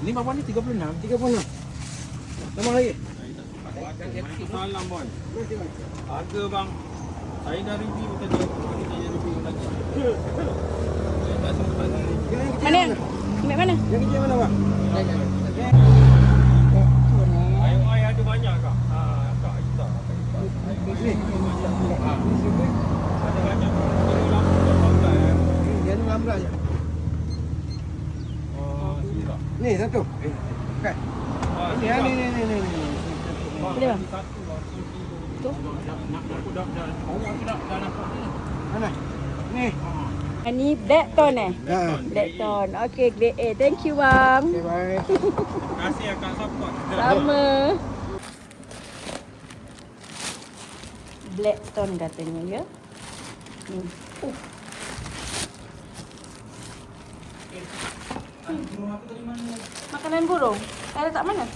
Ni bawah ni 36. 36. Nama lagi. Salam boy. Harga bang. Saya dah review tadi. Kita review lagi. Saya tak sempat lagi. Mana? Ambil mana? Yang kecil mana bang? Ayo ai ada banyak kak. Kak Izzah. Ni. Ada banyak. Ini Dia ni lambat je. sirap. Ni satu. Kan. Ni ni. Boleh bang? Satu bang. Tu. Aku dah nampak ni. Mana? Ni. Ini black tone eh? Ha. Black tone. Okey, grade A. Thank you bang. Okay, bye. Terima kasih akan support. Sama. Black tone katanya ya. Ni. Makanan burung. Ada tak mana?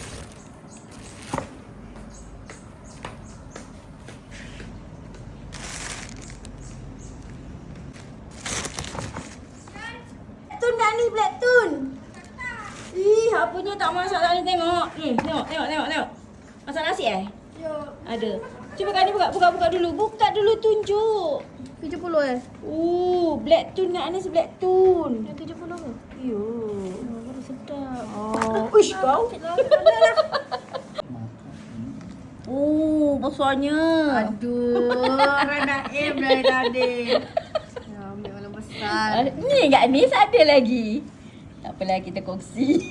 Tun dah ni black tun. Ih, apanya tak masak tak ni tengok. Ni, tengok. Masak nasi eh? Ya. Ada. Cuba kali buka dulu. Buka dulu tunjuk. 70 eh? Black tun nak Anis black tun. Yang 70 ke? Yo. Oh, baru sedap. Uish kau. Besarnya. Aduh, orang nak aim dari tadi. Ya, ambil malam besar. Ni kat Anis ada lagi. Tak apalah kita kongsi.